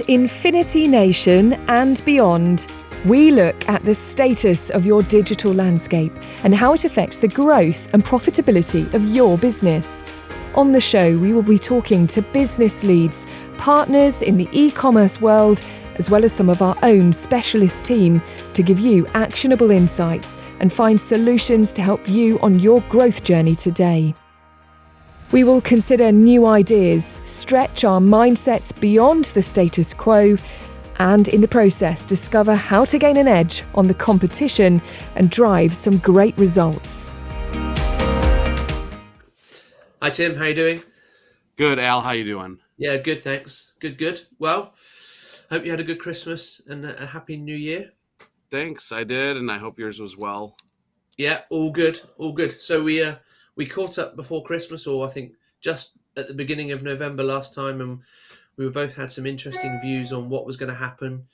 Infinity Nation and beyond, we look at the status of your digital landscape and how it affects the growth and profitability of your business. On the show, we will be talking to business leads, partners in the e-commerce world, as well as some of our own specialist team to give you actionable insights and find solutions to help you on your growth journey today. We will consider new ideas, stretch our mindsets beyond the status quo, and in the process discover how to gain an edge on the competition and drive some great results. Hi Tim, how you doing? Good, Al. How you doing? Yeah, good, thanks. Good. Well, hope you had a good Christmas and a happy New Year. Thanks, I did, and I hope yours was well. Yeah, all good. So we caught up before Christmas, or I think just at the beginning of November last time, and we both had some interesting views on what was going to happen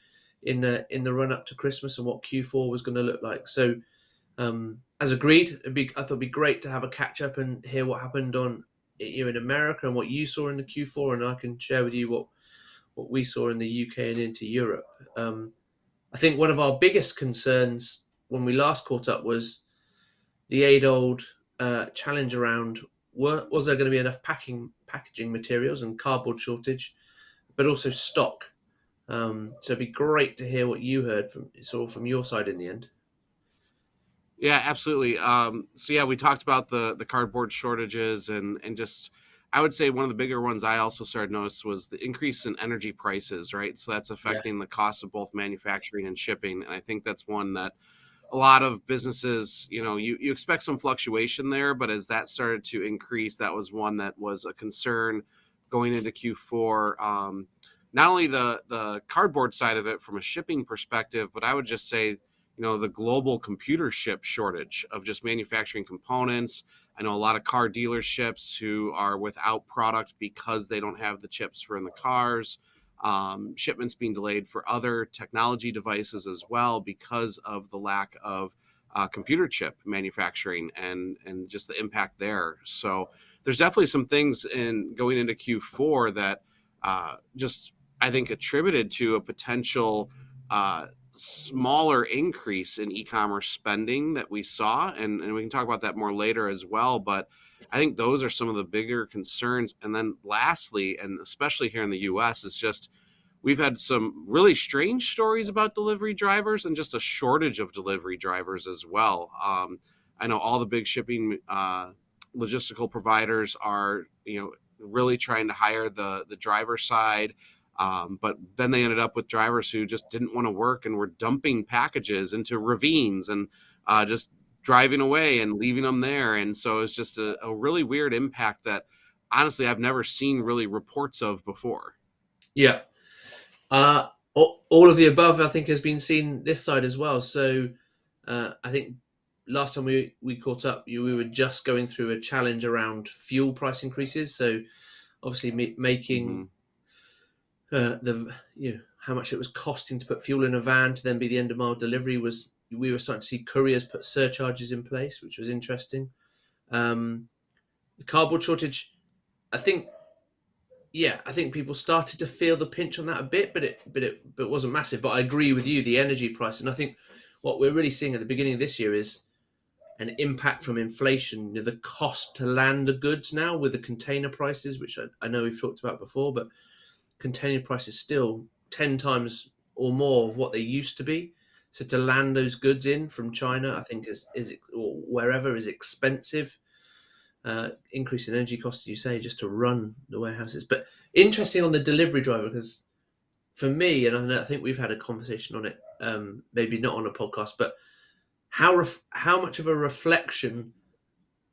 in the run up to Christmas and what Q4 was going to look like. So, as agreed, I thought it'd be great to have a catch up and hear what happened in America and what you saw in the Q4, and I can share with you what we saw in the UK and into Europe. I think one of our biggest concerns when we last caught up was the age-old challenge around was there going to be enough packaging materials and cardboard shortage, but also stock. So it'd be great to hear what you heard from your side in the end. Yeah, absolutely. So we talked about the cardboard shortages and just I would say one of the bigger ones I also started to notice was the increase in energy prices, right? So that's affecting the cost of both manufacturing and shipping. And I think that's one that a lot of businesses, you expect some fluctuation there, but as that started to increase, that was one that was a concern going into Q4. Not only the cardboard side of it from a shipping perspective, but I would just say, the global computer chip shortage of just manufacturing components. I know a lot of car dealerships who are without product because they don't have the chips for in the cars. Shipments being delayed for other technology devices as well because of the lack of computer chip manufacturing and just the impact there. So there's definitely some things in going into Q4 that just I think attributed to a potential smaller increase in e-commerce spending that we saw, and we can talk about that more later as well. But I think those are some of the bigger concerns. And then lastly, and especially here in the US, is just we've had some really strange stories about delivery drivers and just a shortage of delivery drivers as well. I know all the big shipping logistical providers are, really trying to hire the driver side. But then they ended up with drivers who just didn't want to work and were dumping packages into ravines and just driving away and leaving them there. And so it's just a really weird impact that honestly I've never seen really reports of before. Yeah. All of the above, I think, has been seen this side as well. So I think last time we caught up, we were just going through a challenge around fuel price increases. So obviously making how much it was costing to put fuel in a van to then be the end of mile delivery we were starting to see couriers put surcharges in place, which was interesting. The cardboard shortage, I think people started to feel the pinch on that a bit, but it wasn't massive. But I agree with you, the energy price, and I think what we're really seeing at the beginning of this year is an impact from inflation. The cost to land the goods now with the container prices, which I know we've talked about before, but container prices still 10 times or more of what they used to be. So to land those goods in from China, I think is or wherever is expensive. Increase in energy costs, as you say, just to run the warehouses. But interesting on the delivery driver, because for me, and I think we've had a conversation on it, maybe not on a podcast, but how much of a reflection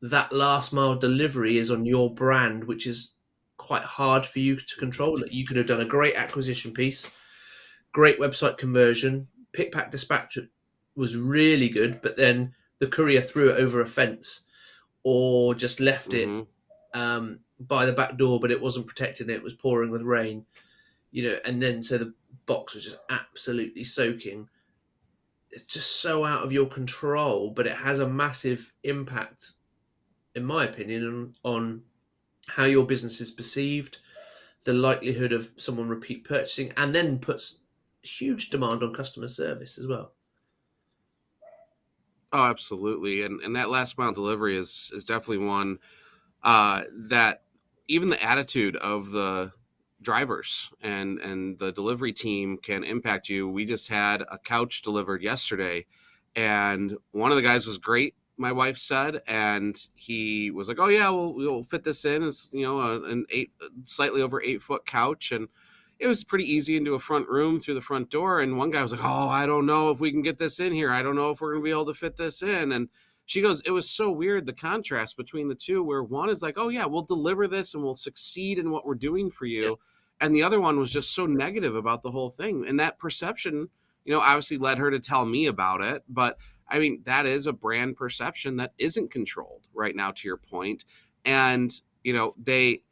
that last mile delivery is on your brand, which is quite hard for you to control. That you could have done a great acquisition piece, great website conversion, pick pack dispatch was really good, but then the courier threw it over a fence or just left it by the back door, but it wasn't protected and it was pouring with rain, and then so the box was just absolutely soaking. It's just so out of your control, but it has a massive impact, in my opinion, on how your business is perceived, the likelihood of someone repeat purchasing, and then puts huge demand on customer service as well. Oh, absolutely. And that last mile delivery is definitely one that even the attitude of the drivers and the delivery team can impact you. We just had a couch delivered yesterday, and one of the guys was great, my wife said, and he was like, "Oh yeah, we'll fit this in. It's an slightly over 8 foot couch, and it was pretty easy into a front room through the front door." And one guy was like, "Oh, I don't know if we can get this in here. I don't know if we're going to be able to fit this in." And she goes, "It was so weird, the contrast between the two, where one is like, oh yeah, we'll deliver this and we'll succeed in what we're doing for Yeah, you. And the other one was just so negative about the whole thing. And that perception, obviously led her to tell me about it. But I mean, that is a brand perception that isn't controlled right now, to your point. And, they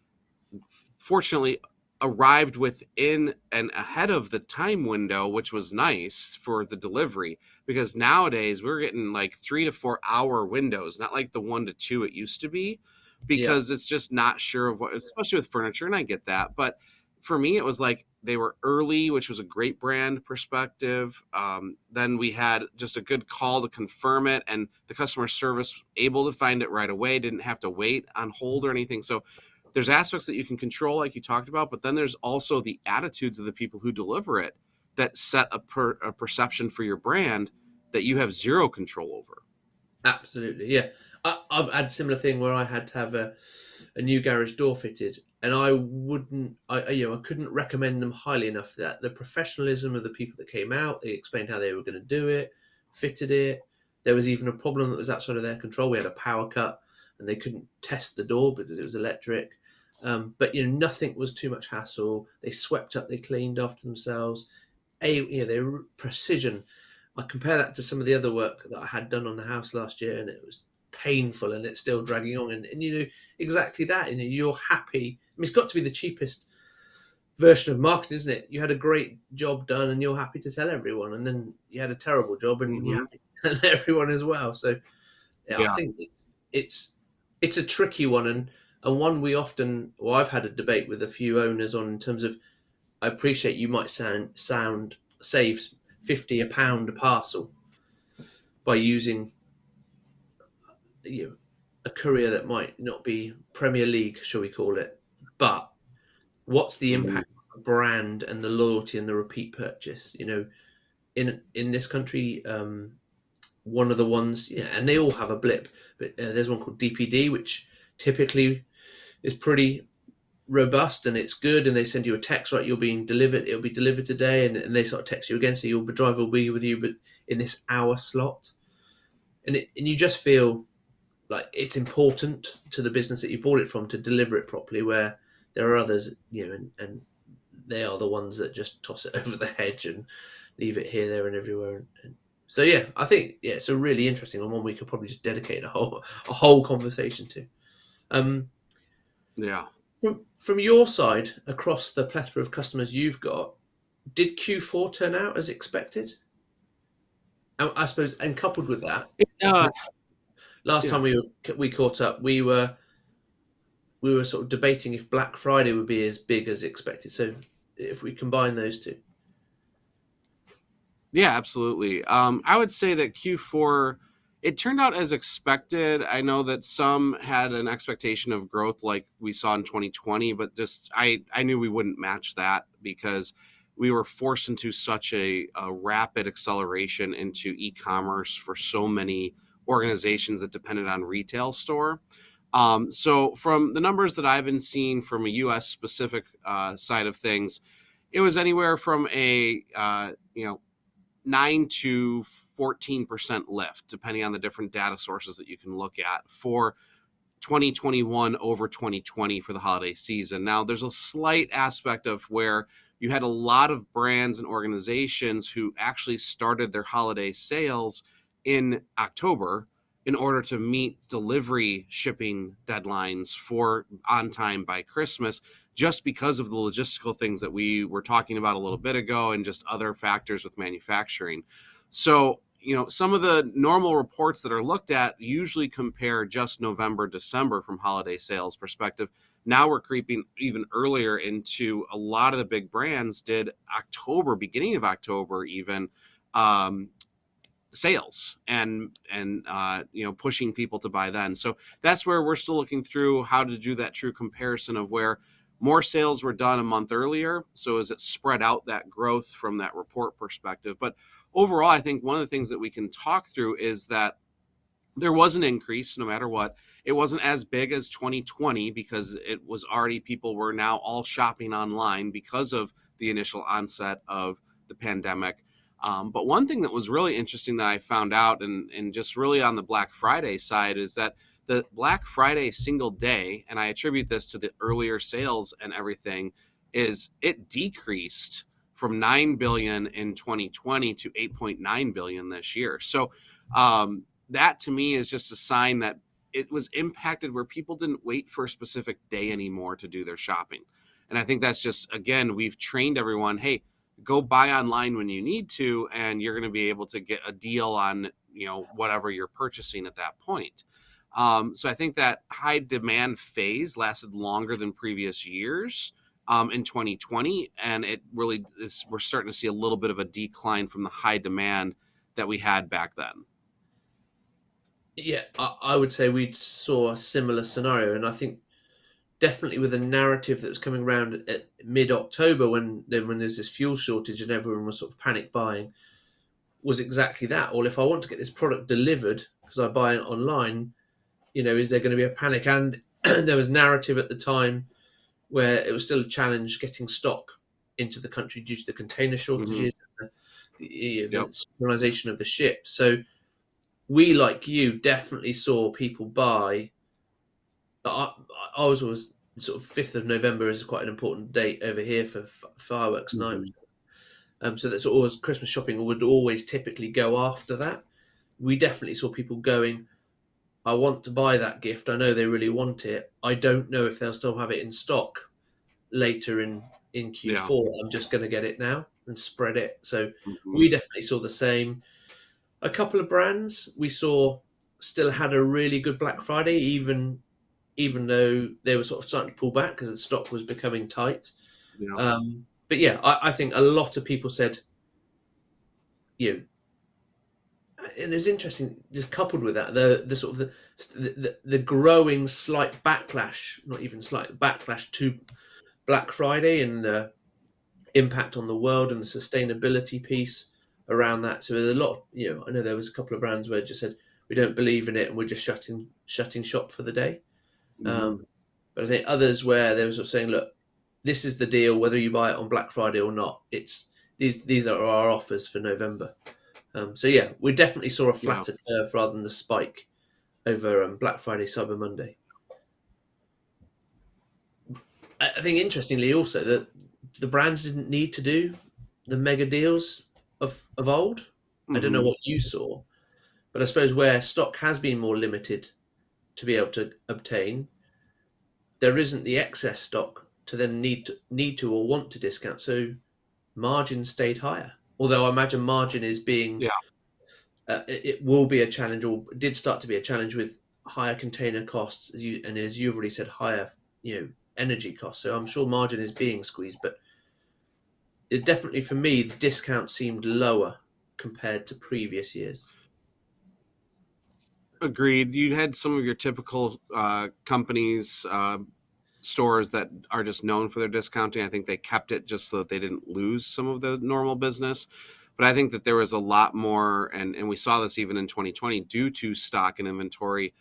fortunately arrived within and ahead of the time window, which was nice for the delivery, because nowadays we're getting like 3 to 4 hour windows, not like the 1 to 2 it used to be, yeah, because it's just not sure of what, especially with furniture. And I get that. But for me, it was like they were early, which was a great brand perspective. Then we had just a good call to confirm it, and the customer service able to find it right away, didn't have to wait on hold or anything. So there's aspects that you can control, like you talked about, but then there's also the attitudes of the people who deliver it that set a perception for your brand that you have zero control over. absolutely. Yeah, I've had a similar thing where I had to have a new garage door fitted, and I wouldn't, I couldn't recommend them highly enough. That the professionalism of the people that came out, they explained how they were going to do it, fitted it. There was even a problem that was outside of their control. We had a power cut, and they couldn't test the door because it was electric. But nothing was too much hassle. They swept up, they cleaned after themselves. They were precision. I compare that to some of the other work that I had done on the house last year, and it was painful, and it's still dragging on. And exactly that. You're happy. I mean, it's got to be the cheapest version of marketing, isn't it? You had a great job done, and you're happy to tell everyone, and then you had a terrible job, and you're Mm-hmm. happy to tell everyone as well. So yeah, I Yeah. think it's a tricky one, and one we often. Well, I've had a debate with a few owners on in terms of. I appreciate you might sound saves 50 a pound a parcel by using a courier that might not be Premier League, shall we call it, but what's the Mm-hmm. impact on the brand and the loyalty and the repeat purchase? In this country, one of the ones, and they all have a blip, but there's one called DPD, which typically is pretty robust and it's good, and they send you a text, right, you're being delivered, it'll be delivered today, and they sort of text you again, so your driver will be with you, but in this hour slot, and you just feel like it's important to the business that you bought it from to deliver it properly, where there are others, and they are the ones that just toss it over the hedge and leave it here, there, and everywhere. And so yeah, I think it's a really interesting one we could probably just dedicate a whole conversation to. Um, Yeah. from your side, across the plethora of customers you've got, did Q4 turn out as expected? I suppose, and coupled with that, Uh, last time yeah. we caught up, we were sort of debating if Black Friday would be as big as expected. So if we combine those two, Yeah, absolutely. I would say that Q4, it turned out as expected. I know that some had an expectation of growth like we saw in 2020, but just I knew we wouldn't match that because we were forced into such a rapid acceleration into e-commerce for so many organizations that depended on retail store. So from the numbers that I've been seeing from a U.S. specific side of things, it was anywhere from a 9 to 14% lift, depending on the different data sources that you can look at for 2021 over 2020 for the holiday season. Now, there's a slight aspect of where you had a lot of brands and organizations who actually started their holiday sales in October in order to meet delivery shipping deadlines for on time by Christmas, just because of the logistical things that we were talking about a little bit ago and just other factors with manufacturing. So, some of the normal reports that are looked at usually compare just November, December from holiday sales perspective. Now we're creeping even earlier into a lot of the big brands did October, beginning of October, even sales and pushing people to buy then. So that's where we're still looking through how to do that true comparison of where more sales were done a month earlier. So as it spread out that growth from that report perspective. But overall, I think one of the things that we can talk through is that there was an increase no matter what. It wasn't as big as 2020 because it was already, people were now all shopping online because of the initial onset of the pandemic. But one thing that was really interesting that I found out, and just really on the Black Friday side, is that the Black Friday single day, and I attribute this to the earlier sales and everything, is it decreased from 9 billion in 2020 to 8.9 billion this year. So that to me is just a sign that it was impacted where people didn't wait for a specific day anymore to do their shopping. And I think that's just, again, we've trained everyone, hey, go buy online when you need to, and you're going to be able to get a deal on, whatever you're purchasing at that point. So I think that high demand phase lasted longer than previous years in 2020. And it really is, we're starting to see a little bit of a decline from the high demand that we had back then. Yeah, I would say we saw a similar scenario. And I think definitely with a narrative that was coming around at mid-October when there's this fuel shortage and everyone was sort of panic buying, was exactly that. Well, if I want to get this product delivered because I buy it online, is there going to be a panic? And there was narrative at the time where it was still a challenge getting stock into the country due to the container shortages, the synchronization of the ship. So we, like you, definitely saw people buy. I was always sort of 5th of November is quite an important date over here for fireworks night. So that's always Christmas shopping would always typically go after that. We definitely saw people going, I want to buy that gift. I know they really want it. I don't know if they'll still have it in stock later in Q4. Yeah. I'm just going to get it now and spread it. So we definitely saw the same. A couple of brands we saw still had a really good Black Friday, even though they were sort of starting to pull back because the stock was becoming tight. Yeah. But yeah, I think a lot of people said, and it's interesting, just coupled with that, the sort of the growing slight backlash, not even slight backlash to Black Friday and the impact on the world and the sustainability piece around that. So there's a lot of, I know there was a couple of brands where it just said, we don't believe in it and we're just shutting shop for the day. But I think others where they were sort of saying, look, this is the deal, whether you buy it on Black Friday or not. It's these are our offers for November. So yeah, we definitely saw a flatter curve rather than the spike over Black Friday, Cyber Monday. I think interestingly also that the brands didn't need to do the mega deals of old. I don't know what you saw, but I suppose where stock has been more limited to be able to obtain, there isn't the excess stock to then need to or want to discount. So margin stayed higher. Although I imagine margin is being, it will be a challenge, or did start to be a challenge with higher container costs, as you've already said, higher energy costs. So I'm sure margin is being squeezed, but it definitely, for me, the discount seemed lower compared to previous years. Agreed. You had some of your typical companies, stores that are just known for their discounting. I think they kept it just so that they didn't lose some of the normal business. But I think that there was a lot more, and we saw this even in 2020, due to stock and inventory,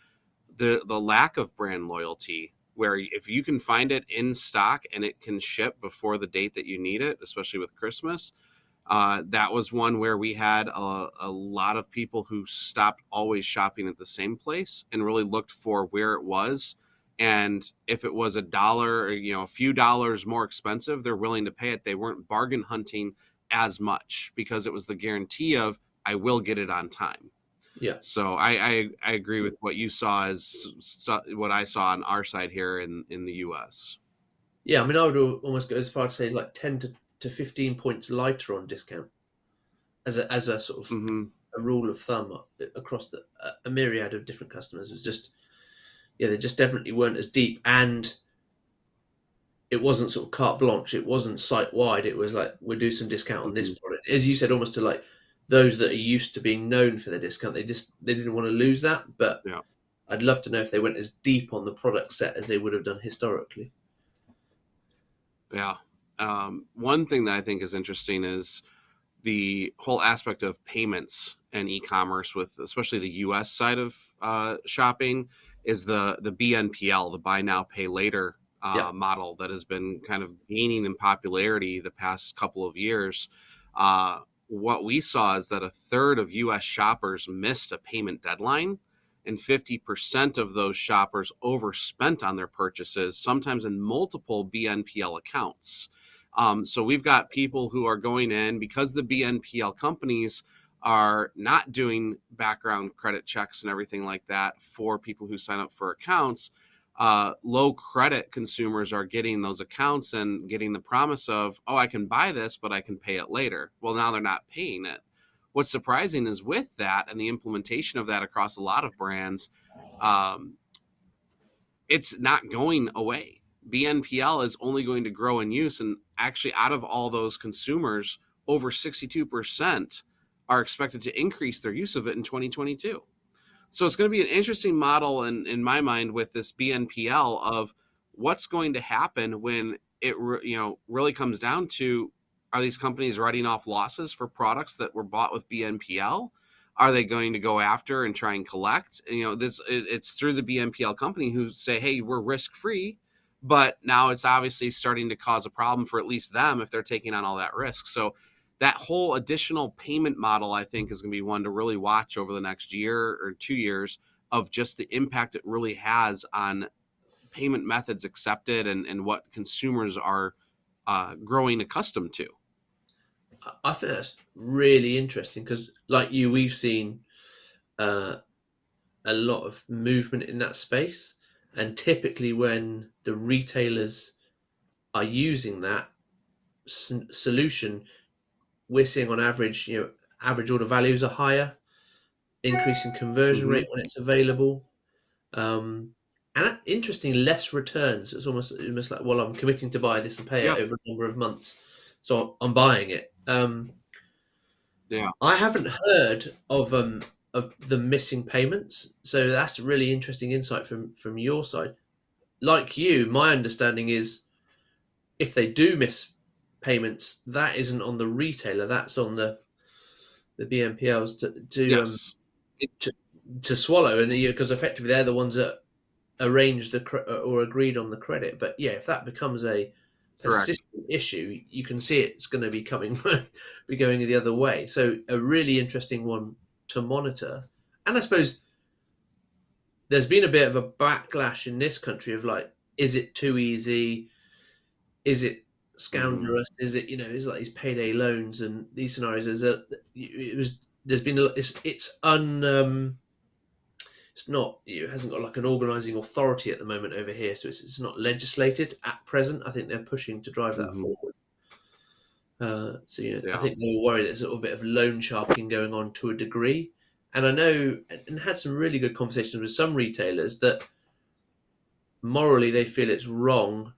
the lack of brand loyalty, where if you can find it in stock and it can ship before the date that you need it, especially with Christmas, that was one where we had a lot of people who stopped always shopping at the same place and really looked for where it was. And if it was $1 or, a few dollars more expensive, they're willing to pay it. They weren't bargain hunting as much because it was the guarantee of, I will get it on time. Yeah. So I agree with what you saw as what I saw on our side here in the US. Yeah. I mean, I would almost go as far to say like 10 to 15 points lighter on discount as a sort of a rule of thumb across a myriad of different customers. It was just, yeah, they just definitely weren't as deep, and it wasn't sort of carte blanche. It wasn't site wide. It was like, we'll do some discount on this Mhm. product, as you said, almost to like those that are used to being known for their discount. They didn't want to lose that, but Yeah. I'd love to know if they went as deep on the product set as they would have done historically. Yeah. One thing that I think is interesting is the whole aspect of payments and e-commerce, with especially the U.S. side of shopping, is the BNPL, the buy now pay later Yeah. model that has been kind of gaining in popularity the past couple of years. Uh, what we saw is that a third of U.S. shoppers missed a payment deadline, and 50% of those shoppers overspent on their purchases, sometimes in multiple BNPL accounts. So we've got people who are going in because the BNPL companies are not doing background credit checks and everything like that for people who sign up for accounts. Low credit consumers are getting those accounts and getting the promise of, oh, I can buy this, but I can pay it later. Well, now they're not paying it. What's surprising is with that and the implementation of that across a lot of brands, um, it's not going away. BNPL is only going to grow in use. And actually, out of all those consumers, over 62% are expected to increase their use of it in 2022. So it's going to be an interesting model in my mind with this BNPL of what's going to happen when it really comes down to, are these companies writing off losses for products that were bought with BNPL? Are they going to go after and try and collect? It's through the BNPL company who say, hey, we're risk free, but now it's obviously starting to cause a problem for at least them if they're taking on all that risk. So that whole additional payment model, I think, is going to be one to really watch over the next year or 2 years, of just the impact it really has on payment methods accepted and what consumers are growing accustomed to. I think that's really interesting because, like you, we've seen uh, a lot of movement in that space, and typically when the retailers are using that solution, we're seeing on average, average order values are higher, increasing conversion Mm-hmm. rate when it's available, um, and interesting, less returns. It's almost like, well, I'm committing to buy this and pay it Yeah. over a number of months, so I'm buying it. Yeah. I haven't heard of the missing payments, so that's a really interesting insight from your side. Like you, my understanding is if they do miss payments, that isn't on the retailer, that's on the BNPLs Yes. to, to swallow, and because effectively they're the ones that arranged or agreed on the credit. But yeah, if that becomes a Correct. persistent issue, you can see it's going to be coming, be going the other way. So a really interesting one to monitor. And I suppose there's been a bit of a backlash in this country of like, is it too easy? Is it Mm-hmm. scoundrelous? Is it, it's like these payday loans and these scenarios? There's been it's not, it hasn't got like an organising authority at the moment over here, so it's not legislated at present. I think they're pushing to drive that Mm-hmm. forward. So I Yeah. think they were worried there's a little bit of loan sharking going on to a degree, and I know and had some really good conversations with some retailers that morally they feel it's wrong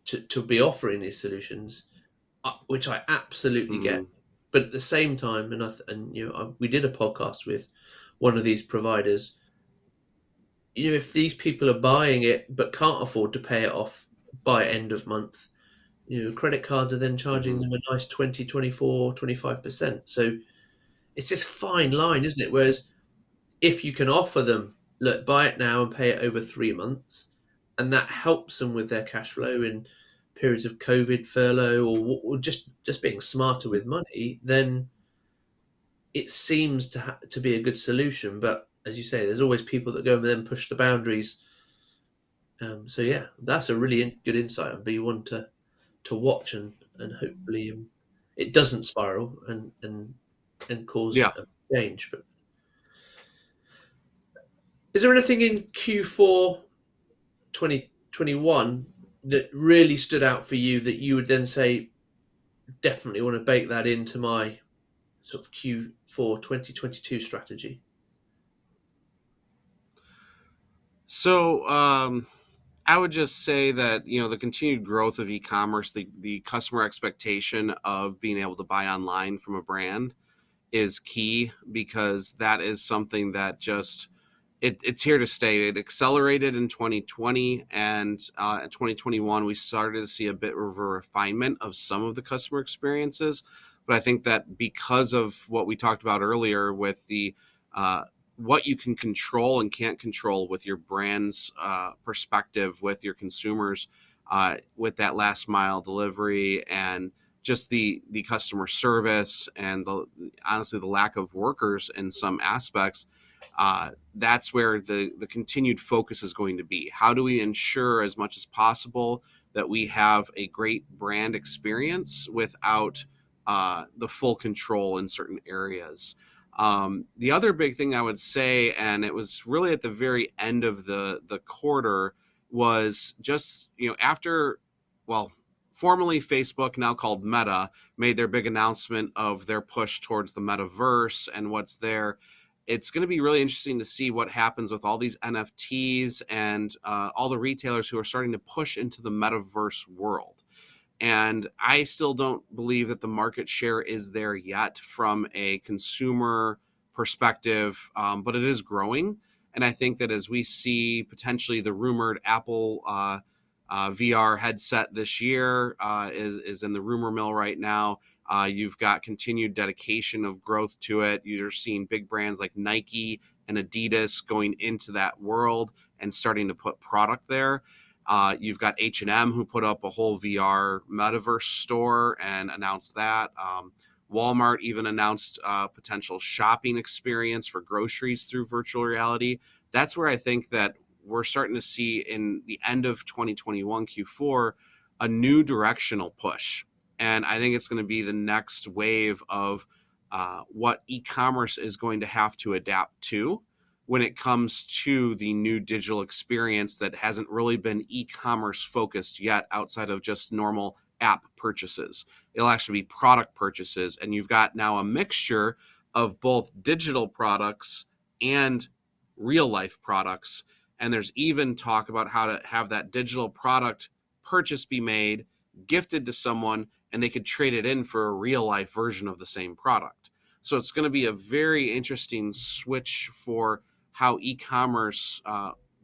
to be offering these solutions, which I absolutely get. Mm-hmm. But at the same time, we did a podcast with one of these providers. If these people are buying it but can't afford to pay it off by end of month, credit cards are then charging Mm-hmm. them a nice 20, 24, 25%. So it's this fine line, isn't it? Whereas if you can offer them, look, buy it now and pay it over 3 months, and that helps them with their cash flow in periods of COVID, furlough, or just being smarter with money, then it seems to be a good solution. But as you say, there's always people that go and then push the boundaries. So yeah, that's a really good insight and be one to watch, and hopefully it doesn't spiral and cause Yeah. a change. But is there anything in Q4 2021 that really stood out for you that you would then say, definitely want to bake that into my sort of Q4 2022 strategy? So I would just say that, the continued growth of e-commerce, the customer expectation of being able to buy online from a brand is key, because that is something that just it's here to stay. It accelerated in 2020, and in 2021 we started to see a bit of a refinement of some of the customer experiences. But I think that because of what we talked about earlier with the uh, what you can control and can't control with your brand's perspective with your consumers, with that last mile delivery, and just the customer service, and honestly the lack of workers in some aspects, that's where the continued focus is going to be. How do we ensure as much as possible that we have a great brand experience without the full control in certain areas? The other big thing I would say, and it was really at the very end of the quarter, was just, after, well, formerly Facebook, now called Meta, made their big announcement of their push towards the metaverse and what's there. It's going to be really interesting to see what happens with all these NFTs and all the retailers who are starting to push into the metaverse world. And I still don't believe that the market share is there yet from a consumer perspective, but it is growing. And I think that as we see potentially the rumored Apple VR headset this year is in the rumor mill right now. You've got continued dedication of growth to it. You're seeing big brands like Nike and Adidas going into that world and starting to put product there. You've got H&M, who put up a whole VR metaverse store and announced that. Walmart even announced a potential shopping experience for groceries through virtual reality. That's where I think that we're starting to see in the end of 2021 Q4 a new directional push. And I think it's going to be the next wave of what e-commerce is going to have to adapt to when it comes to the new digital experience that hasn't really been e-commerce focused yet, outside of just normal app purchases. It'll actually be product purchases. And you've got now a mixture of both digital products and real life products. And there's even talk about how to have that digital product purchase be made, gifted to someone, and they could trade it in for a real life version of the same product. So it's going to be a very interesting switch for how e-commerce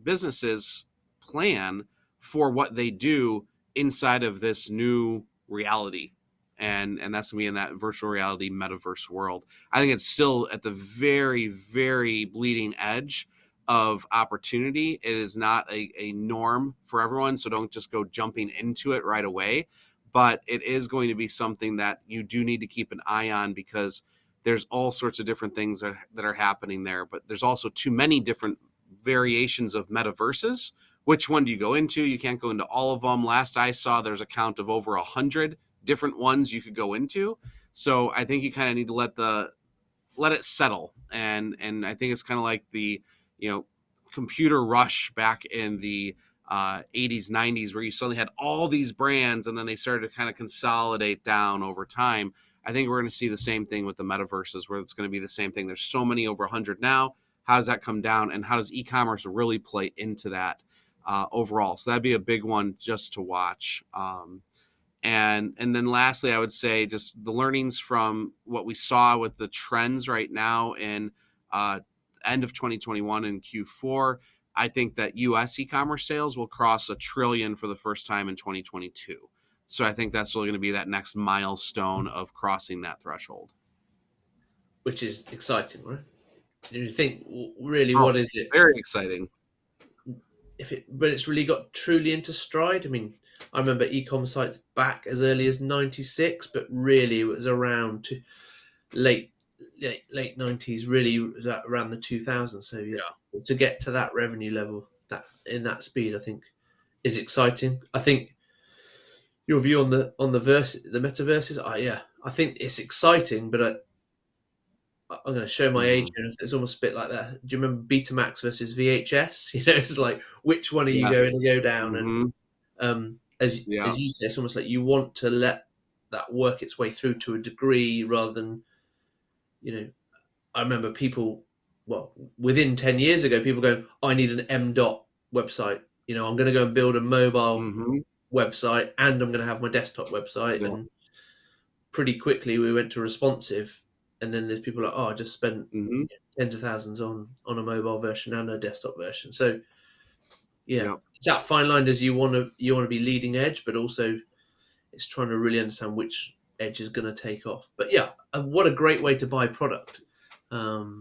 businesses plan for what they do inside of this new reality. And that's going to be in that virtual reality metaverse world. I think it's still at the very, very bleeding edge of opportunity. It is not a norm for everyone, so don't just go jumping into it right away. But it is going to be something that you do need to keep an eye on, because there's all sorts of different things that are happening there. But there's also too many different variations of metaverses. Which one do you go into? You can't go into all of them. Last I saw, there's a count of over 100 different ones you could go into. So I think you kind of need to let it settle. And I think it's kind of like the computer rush back in the 80s, 90s, where you suddenly had all these brands and then they started to kind of consolidate down over time. I think we're going to see the same thing with the metaverses, where it's going to be the same thing. There's so many, over 100 now. How does that come down, and how does e-commerce really play into that overall? So that'd be a big one just to watch. And then lastly, I would say just the learnings from what we saw with the trends right now in end of 2021 and Q4. I think that U.S. e-commerce sales will cross $1 trillion for the first time in 2022. So I think that's really going to be that next milestone of crossing that threshold. Which is exciting, right? And you think, really, Oh, what is it? Very exciting. But it's really got truly into stride. I mean, I remember e-com sites back as early as '96, but really it was around to late 90s. Really, was around the 2000s. So yeah, to get to that revenue level, that in that speed, I think is exciting. I think your view on the metaverses, I think it's exciting, but I'm going to show my age here. It's almost a bit like that. Do you remember Betamax versus VHS? It's like, which one are you going to go down? Mm-hmm. And as you say, it's almost like you want to let that work its way through to a degree, rather than You know, I remember people, well, within 10 years ago, people going, I need an M dot website. I'm going to go and build a mobile Mm-hmm. website and I'm going to have my desktop website. Yeah. And pretty quickly we went to responsive. And then there's people like, I just spent Mm-hmm. tens of thousands on a mobile version and a desktop version. So yeah, Yep. it's that fine line as you want to be leading edge, but also it's trying to really understand which edge is going to take off. But yeah, what a great way to buy product. I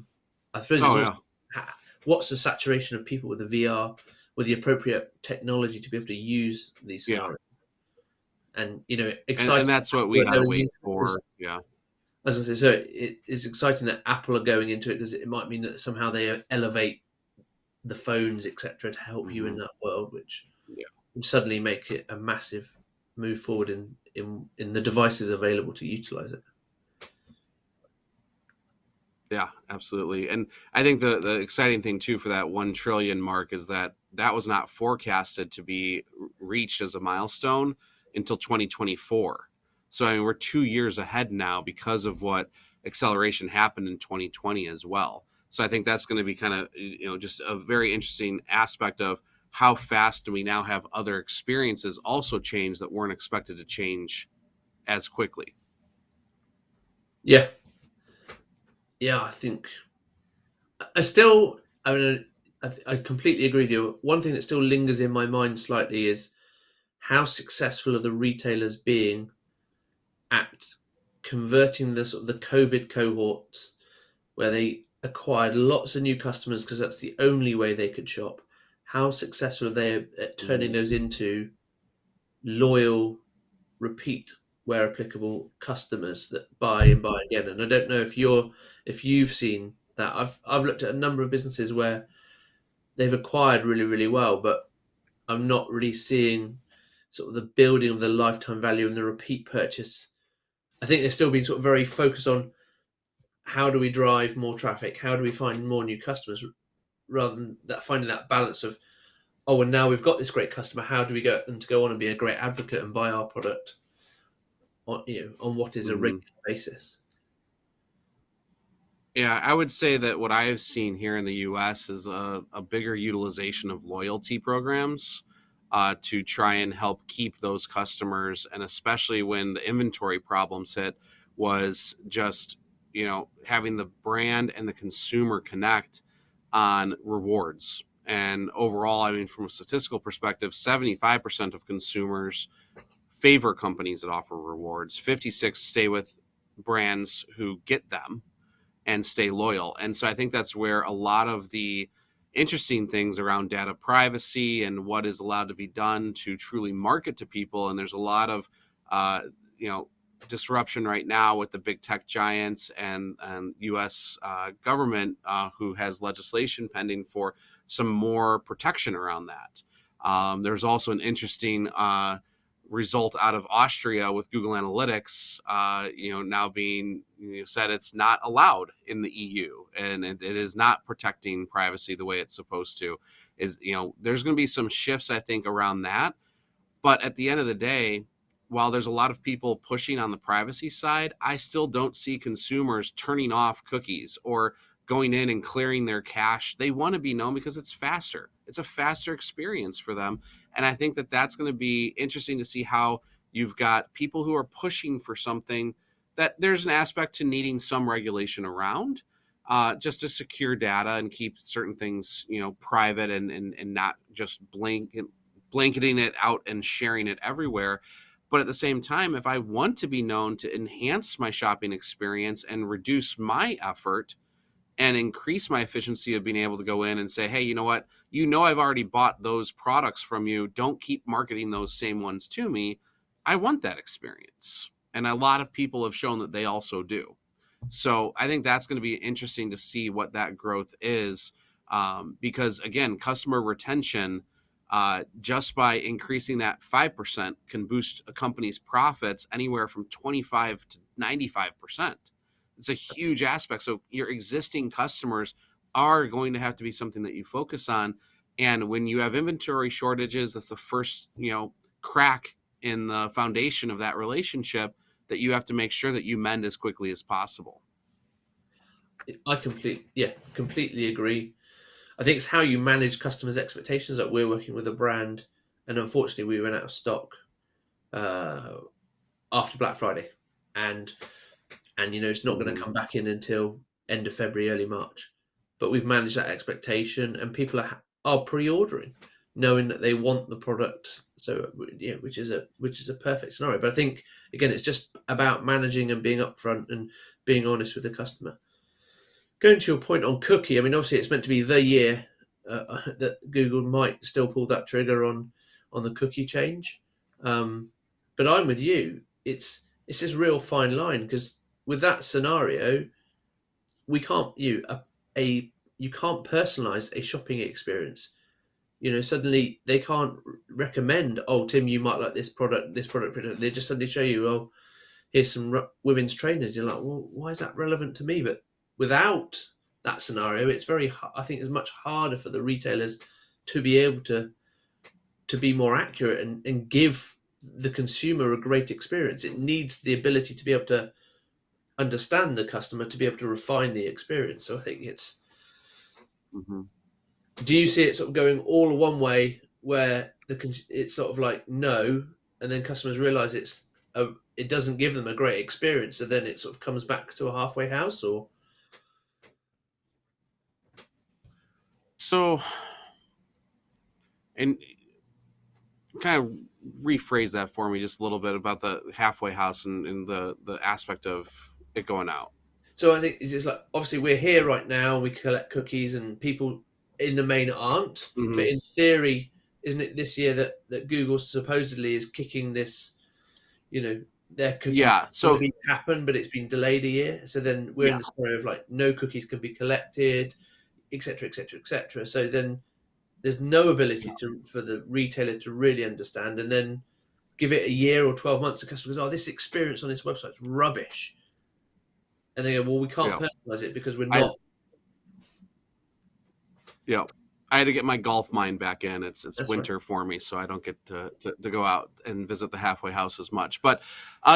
suppose it's Oh also yeah. what's the saturation of people with the VR, with the appropriate technology to be able to use these Yeah. scenarios. And And exciting. that's what we got to wait for. Yeah. As I say, so it's exciting that Apple are going into it because it might mean that somehow they elevate the phones, etc., to help you in Mm-hmm. that world, which Yeah. would suddenly make it a massive move forward in the devices available to utilize it. Yeah, absolutely. And I think the exciting thing too for that 1 trillion mark is that was not forecasted to be reached as a milestone until 2024. So I mean, we're 2 years ahead now because of what acceleration happened in 2020 as well. So I think that's going to be kind of, just a very interesting aspect of how fast do we now have other experiences also change that weren't expected to change as quickly. Yeah, yeah. I think I still. I mean, I completely agree with you. One thing that still lingers in my mind slightly is how successful are the retailers being at converting the sort of the COVID cohorts where they acquired lots of new customers because that's the only way they could shop. How successful are they at turning Mhm. those into loyal, repeat, where applicable, customers that buy and buy again? And I don't know if you've seen that. I've looked at a number of businesses where they've acquired really, really well, but I'm not really seeing sort of the building of the lifetime value and the repeat purchase. I think they're still being sort of very focused on how do we drive more traffic, how do we find more new customers, rather than that finding that balance of, oh, and now we've got this great customer, how do we get them to go on and be a great advocate and buy our product on what is a Mhm. regular basis. Yeah, I would say that what I have seen here in the US is a bigger utilization of loyalty programs to try and help keep those customers. And especially when the inventory problems hit, was just, having the brand and the consumer connect on rewards. And overall, I mean, from a statistical perspective, 75% of consumers favor companies that offer rewards, 56 stay with brands who get them and stay loyal. And so I think that's where a lot of the interesting things around data privacy and what is allowed to be done to truly market to people. And there's a lot of, uh, you know, disruption right now with the big tech giants and U.S. Government who has legislation pending for some more protection around that. There's also an interesting result out of Austria with Google Analytics, now being said it's not allowed in the EU, and it is not protecting privacy the way it's supposed to. There's going to be some shifts, I think, around that. But at the end of the day, while there's a lot of people pushing on the privacy side, I still don't see consumers turning off cookies or going in and clearing their cache. They want to be known because it's faster. It's a faster experience for them. And I think that that's going to be interesting to see how you've got people who are pushing for something that there's an aspect to needing some regulation around. Just to secure data and keep certain things, private and not just blanketing it out and sharing it everywhere. But at the same time, if I want to be known to enhance my shopping experience and reduce my effort and increase my efficiency of being able to go in and say, hey, you know what? I've already bought those products from you. Don't keep marketing those same ones to me. I want that experience. And a lot of people have shown that they also do. So I think that's going to be interesting to see what that growth is. Because again, customer retention, just by increasing that 5% can boost a company's profits anywhere from 25 to 95%. It's a huge aspect. So your existing customers are going to have to be something that you focus on. And when you have inventory shortages, that's the first, crack in the foundation of that relationship that you have to make sure that you mend as quickly as possible. I completely agree. I think it's how you manage customers' expectations. That we're working with a brand, and unfortunately, we ran out of stock uh, after Black Friday, and it's not going to come back in until end of February, early March. But we've managed that expectation, and people are pre-ordering, knowing that they want the product. So yeah, which is a perfect scenario. But I think again, it's just about managing and being upfront and being honest with the customer. Going to your point on cookie, I mean, obviously it's meant to be the year that Google might still pull that trigger on the cookie change. But I'm with you. It's this real fine line because with that scenario, we can't you can't personalize a shopping experience. Suddenly they can't recommend, oh Tim, you might like this product. They just suddenly show you, oh, here's some women's trainers. You're like, well, why is that relevant to me? But without that scenario, I think it's much harder for the retailers to be able to be more accurate and give the consumer a great experience. It needs the ability to be able to understand the customer to be able to refine the experience. So I think Mm-hmm. do you see it sort of going all one way where it's sort of like no, and then customers realize it doesn't give them a great experience, so then it sort of comes back to a halfway house? Or So, and kind of rephrase that for me just a little bit about the halfway house and the aspect of it going out. so I think it's just like, obviously we're here right now, we collect cookies, and people in the main aren't, but Mm-hmm. in theory, isn't it this year that Google supposedly is kicking this, their cookie Yeah. going to So be happen, but it's been delayed a year. So then we're in yeah, the scenario of like no cookies can be collected, etc., etc., etc. So then there's no ability for the retailer to really understand, and then give it a year or 12 months. The customer goes, "Oh, this experience on this website's rubbish," and they go, "Well, we can't yeah. personalize it because we're I not." Yeah, I had to get my golf mind back in. It's That's right. winter for me, so I don't get to go out and visit the halfway house as much. But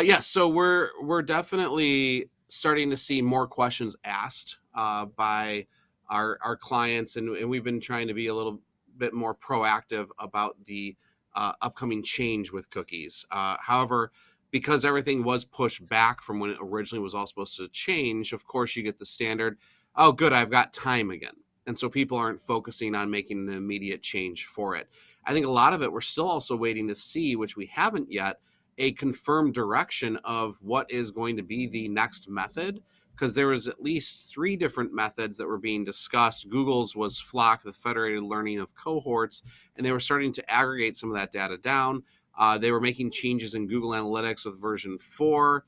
yeah, so we're definitely starting to see more questions asked by our clients, and we've been trying to be a little bit more proactive about the upcoming change with cookies. However, because everything was pushed back from when it originally was all supposed to change, of course you get the standard, oh good, I've got time again, and so people aren't focusing on making an immediate change for it. I think a lot of it we're still also waiting to see, which we haven't yet, a confirmed direction of what is going to be the next method, because there was at least 3 different methods that were being discussed. Google's was Flock, the federated learning of cohorts, and they were starting to aggregate some of that data down. They were making changes in Google Analytics with version 4,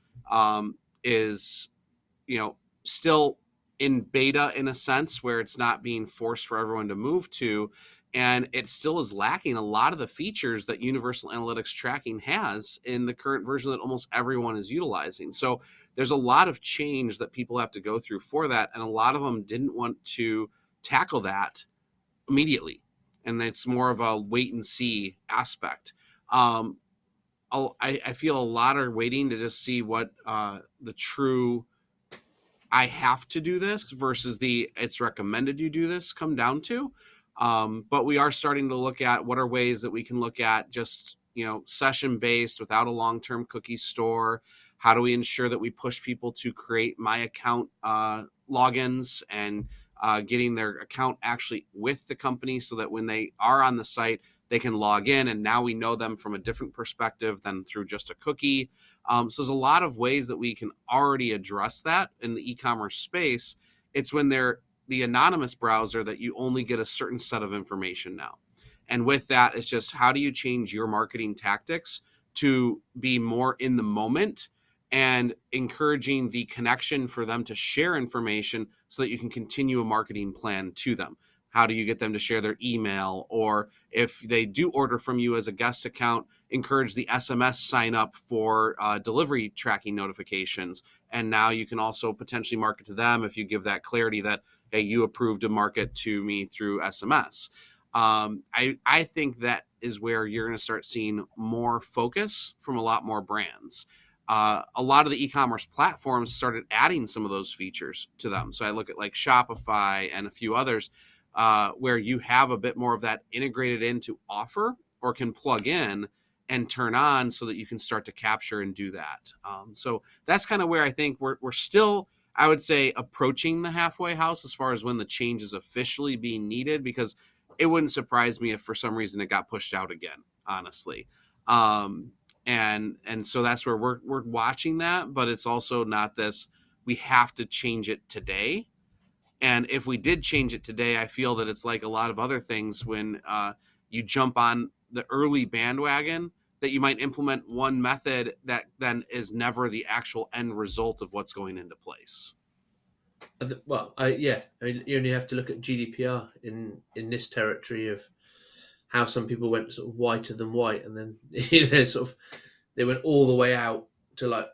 is still in beta in a sense where it's not being forced for everyone to move to, and it still is lacking a lot of the features that universal analytics tracking has in the current version that almost everyone is utilizing. So there's a lot of change that people have to go through for that, and a lot of them didn't want to tackle that immediately, and it's more of a wait and see aspect. I feel a lot are waiting to just see what the true I have to do this versus the it's recommended you do this come down to. But we are starting to look at what are ways that we can look at just, session based without a long term cookie store. How do we ensure that we push people to create my account logins and getting their account actually with the company so that when they are on the site, they can log in and now we know them from a different perspective than through just a cookie. So there's a lot of ways that we can already address that in the e-commerce space. It's when they're the anonymous browser that you only get a certain set of information now. And with that, it's just how do you change your marketing tactics to be more in the moment and encouraging the connection for them to share information so that you can continue a marketing plan to them. How do you get them to share their email? Or if they do order from you as a guest account, encourage the SMS sign up for delivery tracking notifications. And now you can also potentially market to them if you give that clarity that, hey, you approved to market to me through SMS. I think that is where you're going to start seeing more focus from a lot more brands. a lot of the e-commerce platforms started adding some of those features to them. So I look at like Shopify and a few others where you have a bit more of that integrated into offer or can plug in and turn on so that you can start to capture and do that. So that's kind of where I think we're still, I would say, approaching the halfway house as far as when the change is officially being needed, because it wouldn't surprise me if for some reason it got pushed out again, honestly. And so that's where we're watching that, but it's also not this, we have to change it today. And if we did change it today, I feel that it's like a lot of other things when you jump on the early bandwagon, that you might implement one method that then is never the actual end result of what's going into place. Well, I mean, you only have to look at GDPR in this territory of how some people went sort of whiter than white, and then they went all the way out to like,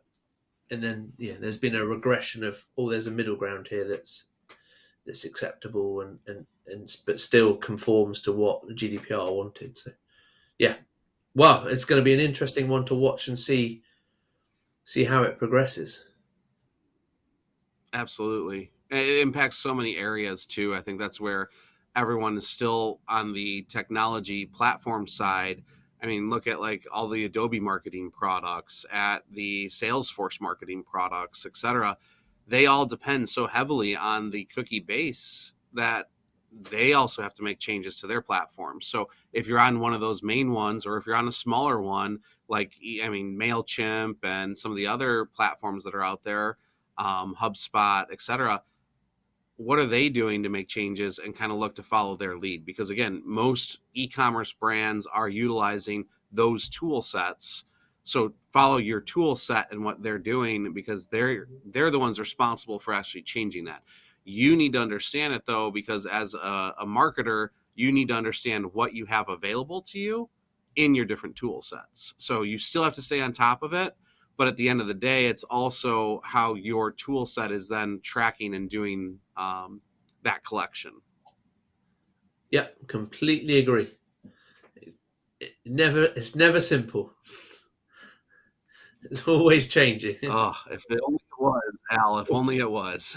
and then there's been a regression of there's a middle ground here that's acceptable and but still conforms to what the GDPR wanted. So well, it's going to be an interesting one to watch and see how it progresses. Absolutely. It impacts so many areas too. I think that's where everyone is still on the technology platform side. I mean, look at like all the Adobe marketing products, at the Salesforce marketing products, etc. They all depend so heavily on the cookie base that they also have to make changes to their platforms. So if you're on one of those main ones, or if you're on a smaller one, like, I mean, MailChimp and some of the other platforms that are out there, HubSpot, etc., what are they doing to make changes and kind of look to follow their lead? Because again, most e-commerce brands are utilizing those tool sets. So follow your tool set and what they're doing, because they're the ones responsible for actually changing that. You need to understand it though, because as a marketer, you need to understand what you have available to you in your different tool sets. So you still have to stay on top of it. But at the end of the day, it's also how your tool set is then tracking and doing that collection. Yeah, completely agree. It's never simple. It's always changing. Oh, if it only it was, Al, if only it was.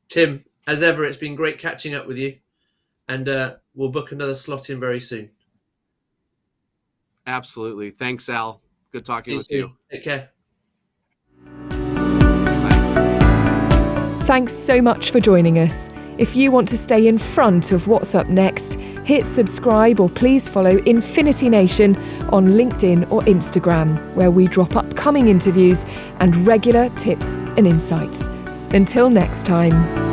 Tim, as ever, it's been great catching up with you. And we'll book another slot in very soon. Absolutely. Thanks, Al. Good talking with you. Take care. Thanks so much for joining us. If you want to stay in front of what's up next, hit subscribe or please follow Infinity Nation on LinkedIn or Instagram, where we drop upcoming interviews and regular tips and insights. Until next time.